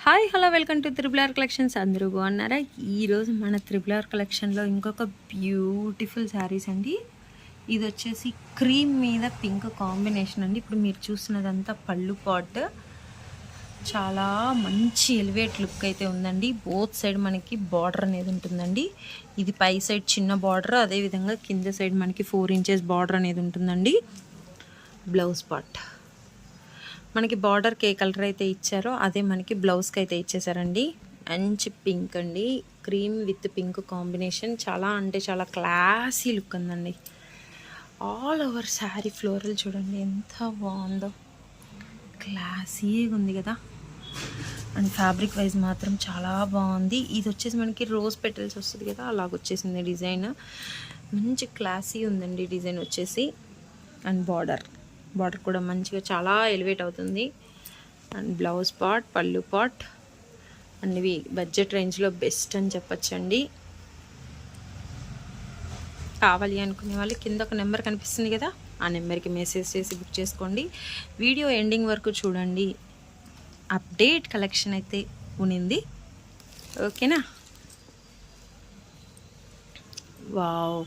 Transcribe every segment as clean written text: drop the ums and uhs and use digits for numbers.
Hi hello welcome to triple R collections. అందరూ బాగున్నారా? ఈరోజు మన త్రిబుల్ ఆర్ కలెక్షన్లో ఇంకొక బ్యూటిఫుల్ శారీస్ అండి. ఇది వచ్చేసి క్రీమ్ మీద పింక్ కాంబినేషన్ అండి. ఇప్పుడు మీరు చూసినదంతా పళ్ళు పాట్, చాలా మంచి ఎలివేట్ లుక్ అయితే ఉందండి. బోత్ సైడ్ మనకి బార్డర్ అనేది ఉంటుందండి. ఇది పై సైడ్ చిన్న బార్డర్, అదేవిధంగా కింద సైడ్ మనకి 4 ఇంచెస్ బార్డర్ అనేది ఉంటుందండి. బ్లౌజ్ పార్ట్ మనకి బార్డర్కి ఏ కలర్ అయితే ఇచ్చారో అదే మనకి బ్లౌజ్కి అయితే ఇచ్చేసారండి. మంచి పింక్ అండి, క్రీమ్ విత్ పింక్ కాంబినేషన్. చాలా అంటే చాలా క్లాసీ లుక్ ఉందండి. ఆల్ ఓవర్ శారీ ఫ్లోరల్ చూడండి ఎంత బాగుందో, క్లాసీగా ఉంది కదా. అండ్ ఫ్యాబ్రిక్ వైజ్ మాత్రం చాలా బాగుంది. ఇది వచ్చేసి మనకి రోజ్ పెటల్స్ వస్తుంది కదా, అలాగొచ్చేసింది డిజైన్. మంచి క్లాసీ ఉందండి డిజైన్ వచ్చేసి. అండ్ బార్డర్ కూడా మంచిగా చాలా ఎలివేట్ అవుతుంది. అండ్ బ్లౌజ్ పార్ట్, పళ్ళు పార్ట్, అండ్ ఇవి బడ్జెట్ రేంజ్లో బెస్ట్ అని చెప్పచ్చండి. కావాలి అనుకునే వాళ్ళు కింద ఒక నెంబర్ కనిపిస్తుంది కదా, ఆ నెంబర్కి మెసేజ్ చేసి బుక్ చేసుకోండి. వీడియో ఎండింగ్ వరకు చూడండి. అప్డేట్ కలెక్షన్ అయితే ఉనింది, ఓకేనా? వావ్,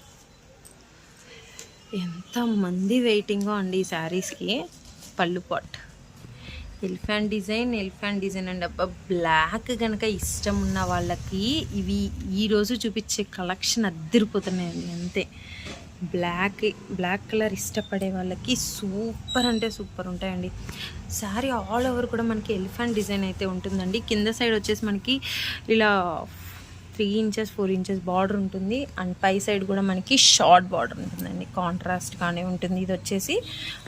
ఎంతమంది వెయిటింగో అండి ఈ శారీస్కి. పళ్ళు పాట్ ఎలిఫెంట్ డిజైన్ అండి. అబ్బా, బ్లాక్ కనుక ఇష్టం ఉన్న వాళ్ళకి ఇవి ఈరోజు చూపించే కలెక్షన్ అద్దరిపోతున్నాయండి. అంతే, బ్లాక్ కలర్ ఇష్టపడే వాళ్ళకి సూపర్ అంటే సూపర్ ఉంటాయండి. శారీ ఆల్ ఓవర్ కూడా మనకి ఎలిఫెంట్ డిజైన్ అయితే ఉంటుందండి. కింద సైడ్ వచ్చేసి మనకి ఇలా 3 ఇంచెస్ 4 ఇంచెస్ బార్డర్ ఉంటుంది. అండ్ పై సైడ్ కూడా మనకి షార్ట్ బార్డర్ ఉంటుందండి, కాంట్రాస్ట్గానే ఉంటుంది ఇది వచ్చేసి.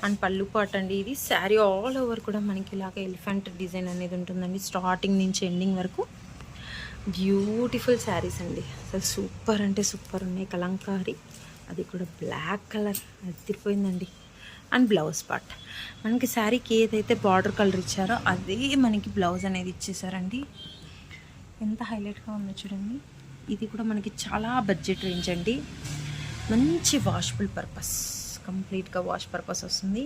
అండ్ పళ్ళు పాట్ అండి. ఇది శారీ ఆల్ ఓవర్ కూడా మనకి ఇలాగ ఎలిఫెంట్ డిజైన్ అనేది ఉంటుందండి. స్టార్టింగ్ నుంచి ఎండింగ్ వరకు బ్యూటిఫుల్ శారీస్ అండి. అసలు సూపర్ అంటే సూపర్ ఉన్నాయి. కలంకారీ, అది కూడా బ్లాక్ కలర్ అదిరిపోయిందండి. అండ్ బ్లౌజ్ పార్ట్ మనకి శారీకి ఏదైతే బార్డర్ కలర్ ఇచ్చారో అదే మనకి బ్లౌజ్ అనేది ఇచ్చేసారండి. ఎంత హైలైట్గా ఉందో చూడండి. ఇది కూడా మనకి చాలా బడ్జెట్ రేంజ్ అండి. మంచి వాషబుల్ పర్పస్, కంప్లీట్గా వాష్ పర్పస్ వస్తుంది.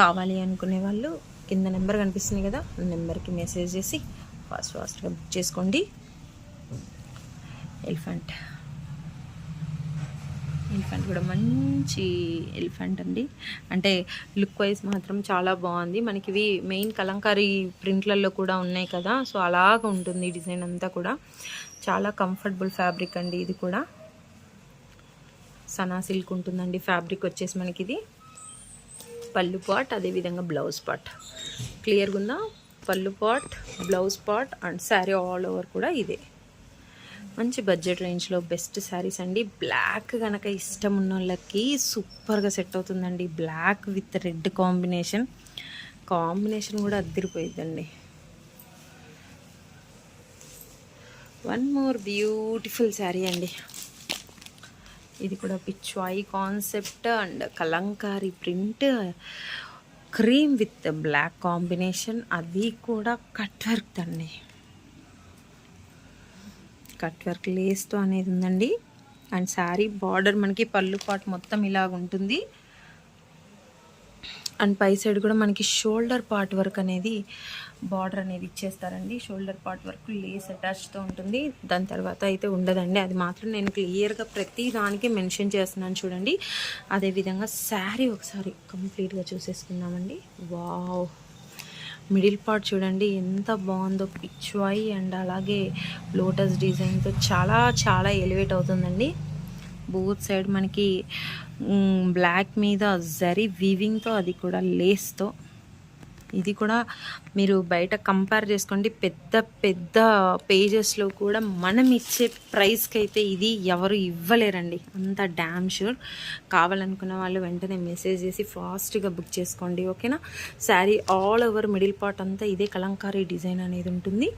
కావాలి అనుకునే వాళ్ళు కింద నెంబర్ కనిపిస్తుంది కదా, నెంబర్కి మెసేజ్ చేసి ఫాస్ట్గా బుక్ చేసుకోండి. ఎలిఫెంట్ కూడా మంచి ఎలిఫెంట్ అండి. అంటే లుక్ వైజ్ మాత్రం చాలా బాగుంది. మనకి ఇవి మెయిన్ కలంకారీ ప్రింట్లలో కూడా ఉన్నాయి కదా, సో అలాగ ఉంటుంది డిజైన్ అంతా కూడా. చాలా కంఫర్టబుల్ ఫ్యాబ్రిక్ అండి. ఇది కూడా సనా సిల్క్ ఉంటుందండి ఫ్యాబ్రిక్ వచ్చేసి మనకి. ఇది పళ్ళు పాట్, అదేవిధంగా బ్లౌజ్ పాట్. క్లియర్గా ఉందా? పళ్ళు part, blouse part and sari all over కూడా ఇదే. మంచి బడ్జెట్ రేంజ్లో బెస్ట్ శారీస్ అండి. బ్లాక్ కనుక ఇష్టం ఉన్న వాళ్ళకి సూపర్గా సెట్ అవుతుందండి. బ్లాక్ విత్ రెడ్ కాంబినేషన్ కూడా అద్దరిపోయిద్దండి. వన్ మోర్ బ్యూటిఫుల్ శారీ అండి. ఇది కూడా Pichwai concept and Kalamkari print, cream with black combination, అది కూడా కట్ వర్క్ అండి. కట్ వర్క్ లేస్తో అనేది ఉందండి. అండ్ శారీ బార్డర్ మనకి పళ్ళు పాట్ మొత్తం ఇలాగ ఉంటుంది. అండ్ పై సైడ్ కూడా మనకి షోల్డర్ పార్ట్ వర్క్ అనేది బార్డర్ అనేది ఇచ్చేస్తారండి. షోల్డర్ పార్ట్ వర్క్ లేస్ అటాచ్తో ఉంటుంది. దాని తర్వాత అయితే ఉండదండి. అది మాత్రం నేను క్లియర్గా ప్రతి దానికి మెన్షన్ చేస్తున్నాను చూడండి. అదేవిధంగా శారీ ఒకసారి కంప్లీట్గా చూసేసుకుందామండి. వావ్, మిడిల్ పార్ట్ చూడండి ఎంత బాగుందో, పిచ్వాయి అండ్ అలాగే లోటస్ డిజైన్తో చాలా ఎలివేట్ అవుతుందండి. బోత్ సైడ్ మనకి బ్లాక్ మీద జరీ వీవింగ్తో, అది కూడా లేస్తో. ఇది కూడా మీరు బయట కంపేర్ చేసుకోండి, పెద్ద పేజెస్లో కూడా మనం ఇచ్చే ప్రైస్కి అయితే ఇది ఎవరు ఇవ్వలేరండి, అంత డ్యామ్ షూర్. కావాలనుకున్న వాళ్ళు వెంటనే మెసేజ్ చేసి ఫాస్ట్గా బుక్ చేసుకోండి, ఓకేనా? Sari all over middle part అంతా ఇదే కలంకారీ డిజైన్ అనేది ఉంటుంది.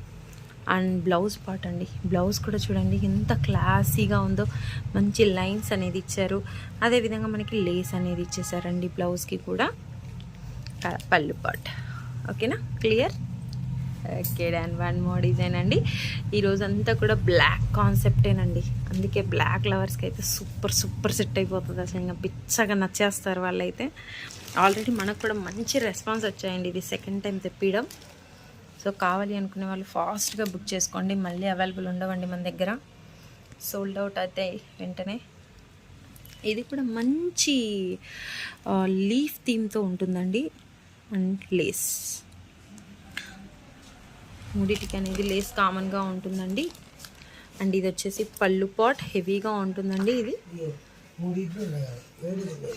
అండ్ బ్లౌజ్ పార్ట్ అండి. బ్లౌజ్ కూడా చూడండి ఎంత క్లాసీగా ఉందో, మంచి లైన్స్ అనేది ఇచ్చారు. అదేవిధంగా మనకి లేస్ అనేది ఇచ్చేసారండి బ్లౌజ్కి కూడా. పళ్ళు పార్ట్, ఓకేనా? Clear? Okay, and one more design అండి. ఈరోజు అంతా కూడా బ్లాక్ కాన్సెప్టేనండి. అందుకే బ్లాక్ లవర్స్కి అయితే సూపర్ సెట్ అయిపోతుంది. అసలు ఇంకా పిచ్చగా నచ్చేస్తారు వాళ్ళైతే. ఆల్రెడీ మనకు కూడా మంచి రెస్పాన్స్ వచ్చాయండి. ఇది సెకండ్ టైం తెప్పియడం. సో కావాలి అనుకునే వాళ్ళు ఫాస్ట్గా బుక్ చేసుకోండి, మళ్ళీ అవైలబుల్ ఉండవండి మన దగ్గర, సోల్డ్ అవుట్ అయితే వెంటనే. ఇది కూడా మంచి లీఫ్ థీమ్తో ఉంటుందండి అండ్ లేస్, మూడిటికి అనేది లేస్ కామన్గా ఉంటుందండి. అండ్ ఇది వచ్చేసి పళ్ళు పాట్ హెవీగా ఉంటుందండి. ఇది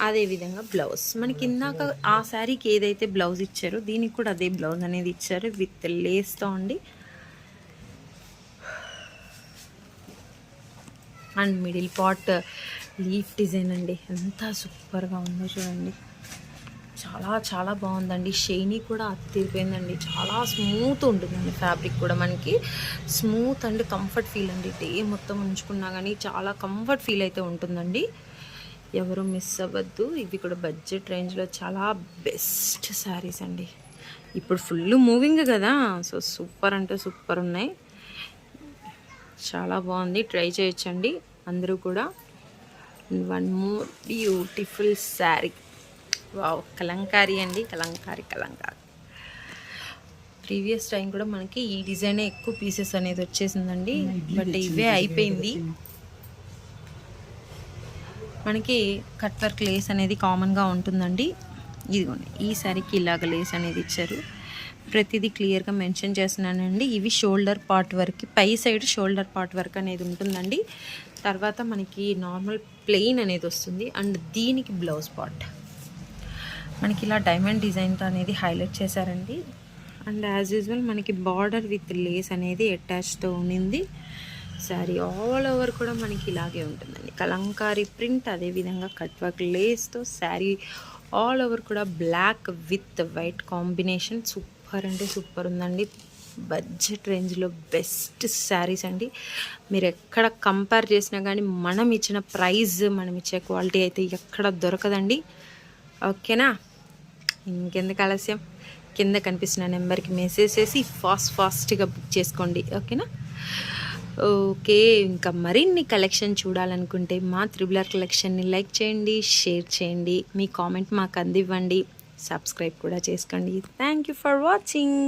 అదేవిధంగా బ్లౌజ్ మనకి ఇందాక ఆ శారీకి ఏదైతే బ్లౌజ్ ఇచ్చారో దీనికి కూడా అదే బ్లౌజ్ అనేది ఇచ్చారు విత్ లేస్తో అండి. And middle part leaf design అండి, ఎంత సూపర్గా ఉందో చూడండి, చాలా చాలా బాగుందండి. షైనీ కూడా అతిరిపోయిందండి, చాలా స్మూత్ ఉంటుందండి ఫ్యాబ్రిక్ కూడా, మనకి స్మూత్ అండ్ కంఫర్ట్ ఫీల్ అండి. డే మొత్తం ఉంచుకున్నా కానీ చాలా కంఫర్ట్ ఫీల్ అయితే ఉంటుందండి, ఎవరు మిస్ అవ్వద్దు. ఇవి కూడా బడ్జెట్ రేంజ్లో చాలా బెస్ట్ శారీస్ అండి. ఇప్పుడు ఫుల్ మూవింగ్ కదా, సో సూపర్ అంటే సూపర్ ఉన్నాయి, చాలా బాగుంది, ట్రై చేయొచ్చండి అందరూ కూడా. One more beautiful sari, wow, Kalamkari అండి, కలంకారీ. ప్రీవియస్ టైం కూడా మనకి ఈ డిజైనే ఎక్కువ పీసెస్ అనేది వచ్చేసిందండి, బట్ ఇవే అయిపోయింది. మనకి కట్ వర్క్ లేస్ అనేది కామన్గా ఉంటుందండి. ఇదిగోండి ఈ శారీకి ఇలాగ లేస్ అనేది ఇచ్చారు, ప్రతిదీ క్లియర్గా మెన్షన్ చేస్తున్నానండి. ఇవి షోల్డర్ పార్ట్ వరకు, పై సైడ్ షోల్డర్ పార్ట్ వరకు అనేది ఉంటుందండి. తర్వాత మనకి నార్మల్ ప్లెయిన్ అనేది వస్తుంది అండ్ దీనికి బ్లౌజ్ పార్ట్ మనకి ఇలా డైమండ్ డిజైన్తో అనేది హైలైట్ చేశారండి. అండ్ యాజ్ యూజువల్ మనకి బార్డర్ విత్ లేస్ అనేది అటాచ్తో ఉన్నింది. శారీ ఆల్ ఓవర్ కూడా మనకి ఇలాగే ఉంటుందండి, కలంకారీ ప్రింట్, అదేవిధంగా కట్ వర్క్ లేస్తో శారీ ఆల్ ఓవర్ కూడా black with white combination, super అంటే సూపర్ ఉందండి. బడ్జెట్ రేంజ్లో బెస్ట్ శారీస్ అండి, మీరు ఎక్కడ కంపేర్ చేసినా కానీ మనం ఇచ్చిన ప్రైస్, మనం ఇచ్చే క్వాలిటీ అయితే ఎక్కడ దొరకదండి. ఓకేనా, ఇంకెందుకు ఆలస్యం, కింద కనిపిస్తున్న నెంబర్కి మెసేజ్ చేసి ఫాస్ట్గా బుక్ చేసుకోండి. ఓకేనా, ఓకే. ఇంకా మరిన్ని కలెక్షన్ చూడాలనుకుంటే మా త్రిబులర్ కలెక్షన్ని లైక్ చేయండి, షేర్ చేయండి, మీ కామెంట్ మాకు అందివ్వండి, సబ్స్క్రైబ్ కూడా చేసుకోండి. Thank you for watching.